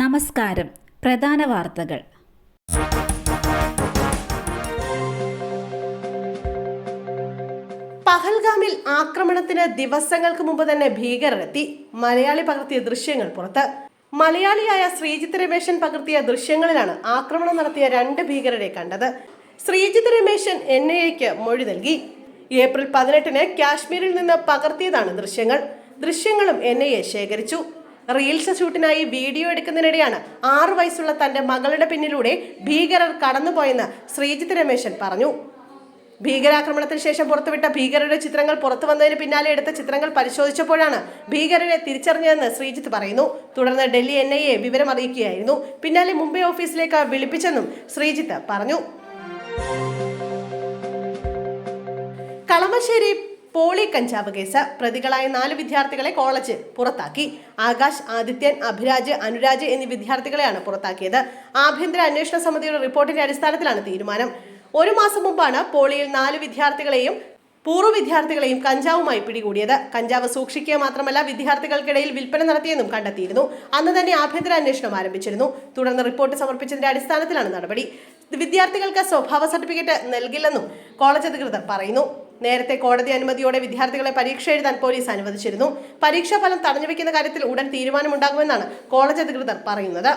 നമസ്കാരം. പ്രധാന വാർത്തകൾ. പഹൽഗാമിൽ ആക്രമണത്തിന് ദിവസങ്ങൾക്ക് മുമ്പ് തന്നെ ഭീകരരെത്തി. മലയാളി പകർത്തിയ ദൃശ്യങ്ങൾ പുറത്ത്. മലയാളിയായ ശ്രീജിത്ത് രമേശൻ പകർത്തിയ ദൃശ്യങ്ങളിലാണ് ആക്രമണം നടത്തിയ 2 ഭീകരരെ കണ്ടത്. ശ്രീജിത്ത് രമേശൻ NIAക്ക് മൊഴി നൽകി. ഏപ്രിൽ 18-ന് കാശ്മീരിൽ നിന്ന് പകർത്തിയതാണ് ദൃശ്യങ്ങളും NIA ശേഖരിച്ചു. റീൽസ് ഷൂട്ടിനായി വീഡിയോ എടുക്കുന്നതിനിടെയാണ് 6 വയസ്സുള്ള തന്റെ മകളുടെ പിന്നിലൂടെ ഭീകരർ കടന്നുപോയെന്ന് ശ്രീജിത്ത് രമേശൻ പറഞ്ഞു. ഭീകരാക്രമണത്തിന് ശേഷം പുറത്തുവിട്ട ഭീകരരുടെ ചിത്രങ്ങൾ പുറത്തു വന്നതിന് പിന്നാലെ എടുത്ത ചിത്രങ്ങൾ പരിശോധിച്ചപ്പോഴാണ് ഭീകരരെ തിരിച്ചറിഞ്ഞതെന്ന് ശ്രീജിത്ത് പറയുന്നു. തുടർന്ന് ഡൽഹി NIA വിവരം അറിയിക്കുകയായിരുന്നു. പിന്നാലെ മുംബൈ ഓഫീസിലേക്ക് വിളിപ്പിച്ചെന്നും ശ്രീജിത്ത് പറഞ്ഞു. കളമശ്ശേരി പോളി കഞ്ചാവ് കേസ്. പ്രതികളായ 4 വിദ്യാർത്ഥികളെ കോളേജ് പുറത്താക്കി. ആകാശ്, ആദിത്യൻ, അഭിരാജ്, അനുരാജ് എന്നീ വിദ്യാർത്ഥികളെയാണ് പുറത്താക്കിയത്. ആഭ്യന്തര അന്വേഷണ സമിതിയുടെ റിപ്പോർട്ടിന്റെ അടിസ്ഥാനത്തിലാണ് തീരുമാനം. 1 മാസം മുമ്പാണ് പോളിയിൽ 4 വിദ്യാർത്ഥികളെയും പൂർവ്വ വിദ്യാർത്ഥികളെയും കഞ്ചാവുമായി പിടികൂടിയത്. കഞ്ചാവ് സൂക്ഷിക്കുക മാത്രമല്ല വിദ്യാർത്ഥികൾക്കിടയിൽ വിൽപ്പന നടത്തിയെന്നും കണ്ടെത്തിയിരുന്നു. അന്ന് തന്നെ ആഭ്യന്തര അന്വേഷണം ആരംഭിച്ചിരുന്നു. തുടർന്ന് റിപ്പോർട്ട് സമർപ്പിച്ചതിന്റെ അടിസ്ഥാനത്തിലാണ് നടപടി. വിദ്യാർത്ഥികൾക്ക് സ്വഭാവ സർട്ടിഫിക്കറ്റ് നൽകില്ലെന്നും കോളേജ് അധികൃതർ പറയുന്നു. നേരത്തെ കോടതി അനുമതിയോടെ വിദ്യാർത്ഥികളെ പരീക്ഷ എഴുതാൻ പോലീസ് അനുവദിച്ചിരുന്നു. പരീക്ഷാ ഫലം തടഞ്ഞുവെക്കുന്ന കാര്യത്തിൽ ഉടൻ തീരുമാനമുണ്ടാകുമെന്നാണ് കോളേജ് അധികൃതർ പറയുന്നത്.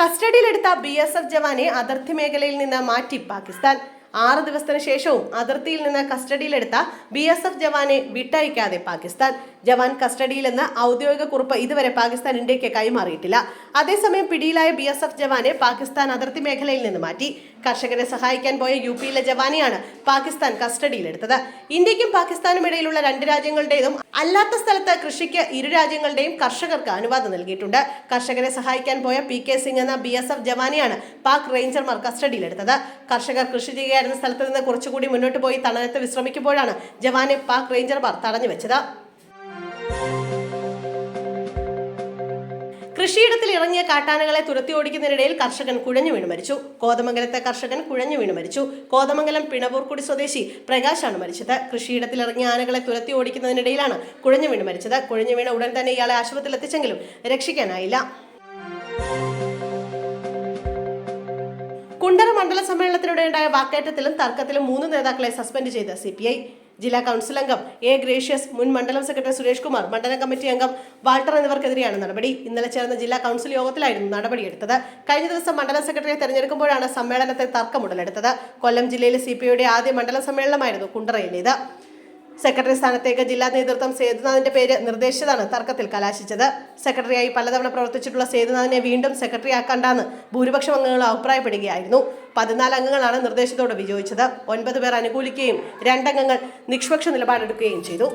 കസ്റ്റഡിയിലെടുത്ത BSF ജവാനെ അതിർത്തി മേഖലയിൽ നിന്ന് മാറ്റി പാകിസ്ഥാൻ. 6 ദിവസത്തിന് ശേഷവും അതിർത്തിയിൽ നിന്ന് കസ്റ്റഡിയിലെടുത്ത BSF ജവാനെ വിട്ടയക്കാതെ പാകിസ്ഥാൻ. ജവാൻ കസ്റ്റഡിയിലെന്ന് ഔദ്യോഗിക കുറിപ്പ് ഇതുവരെ പാകിസ്ഥാൻ ഇന്ത്യക്ക് കൈമാറിയിട്ടില്ല. അതേസമയം പിടിയിലായ BSF ജവാനെ പാകിസ്ഥാൻ അതിർത്തി മേഖലയിൽ നിന്ന് മാറ്റി. കർഷകരെ സഹായിക്കാൻ പോയ UPയിലെ ജവാനെയാണ് പാകിസ്ഥാൻ കസ്റ്റഡിയിലെടുത്തത്. ഇന്ത്യക്കും പാകിസ്ഥാനും ഇടയിലുള്ള 2 രാജ്യങ്ങളുടേതും അല്ലാത്ത സ്ഥലത്ത് കൃഷിക്ക് 2 രാജ്യങ്ങളുടെയും കർഷകർക്ക് അനുവാദം നൽകിയിട്ടുണ്ട്. കർഷകരെ സഹായിക്കാൻ പോയ PK സിംഗ് എന്ന BSF ജവാനെയാണ് പാക് റേഞ്ചർമാർ കസ്റ്റഡിയിലെടുത്തത്. കർഷകർ കൃഷി ചെയ്യുകയായിരുന്ന സ്ഥലത്ത് നിന്ന് കുറച്ചുകൂടി മുന്നോട്ട് പോയി തണലത്ത് വിശ്രമിക്കുമ്പോഴാണ് ജവാനെ പാക് റേഞ്ചർമാർ തടഞ്ഞു വെച്ചത്. കൃഷിയിടത്തിൽ ഇറങ്ങിയ കാട്ടാനകളെ തുരത്തി ഓടിക്കുന്നതിനിടയിൽ കർഷകൻ കുഴഞ്ഞു വീണ് മരിച്ചു. കോതമംഗലത്തെ കർഷകൻ കുഴഞ്ഞു വീണ് മരിച്ചു. കോതമംഗലം പിണവൂർക്കുടി സ്വദേശി പ്രകാശാണ് മരിച്ചത്. കൃഷിയിടത്തിൽ ഇറങ്ങിയ ആനകളെ തുരത്തി ഓടിക്കുന്നതിനിടയിലാണ് കുഴഞ്ഞു വീണ് മരിച്ചത്. കുഴഞ്ഞു വീണ ഉടൻ തന്നെ ഇയാളെ ആശുപത്രിയിൽ എത്തിച്ചെങ്കിലും രക്ഷിക്കാനായില്ല. കുണ്ടറ മണ്ഡല സമ്മേളനത്തിനിടെയുണ്ടായ വാക്കേറ്റത്തിലും തർക്കത്തിലും 3 നേതാക്കളെ സസ്പെൻഡ് ചെയ്ത CPI. ജില്ലാ കൗൺസിൽ അംഗം A ഗ്രേഷ്യസ്, മുൻ മണ്ഡലം സെക്രട്ടറി സുരേഷ് കുമാർ, മണ്ഡലം കമ്മിറ്റി അംഗം വാൾട്ടർ എന്നിവർക്കെതിരെയാണ് നടപടി. ഇന്നലെ ചേർന്ന ജില്ലാ കൗൺസിൽ യോഗത്തിലായിരുന്നു നടപടിയെടുത്തത്. കഴിഞ്ഞ ദിവസം മണ്ഡലം സെക്രട്ടറിയെ തെരഞ്ഞെടുക്കുമ്പോഴാണ് സമ്മേളനത്തിൽ തർക്കം ഉടലെടുത്തത്. കൊല്ലം ജില്ലയിലെ CPIയുടെ ആദ്യ മണ്ഡല സമ്മേളനമായിരുന്നു കുണ്ടറയിലേത്. സെക്രട്ടറി സ്ഥാനത്തേക്ക് ജില്ലാ നേതൃത്വം സേതുനാഥിന്റെ പേര് നിർദ്ദേശിച്ചതാണ് തർക്കത്തിൽ കലാശിച്ചത്. സെക്രട്ടറിയായി പലതവണ പ്രവർത്തിച്ചിട്ടുള്ള സേതുനാഥിനെ വീണ്ടും സെക്രട്ടറി ആക്കണ്ടെന്ന് ഭൂരിപക്ഷം അംഗങ്ങൾ അഭിപ്രായപ്പെടുകയായിരുന്നു. 14 അംഗങ്ങളാണ് നിർദ്ദേശത്തോട് വിയോജിച്ചത്. 9 പേർ അനുകൂലിക്കുകയും 2 അംഗങ്ങൾ നിഷ്പക്ഷ നിലപാടെടുക്കുകയും ചെയ്തു.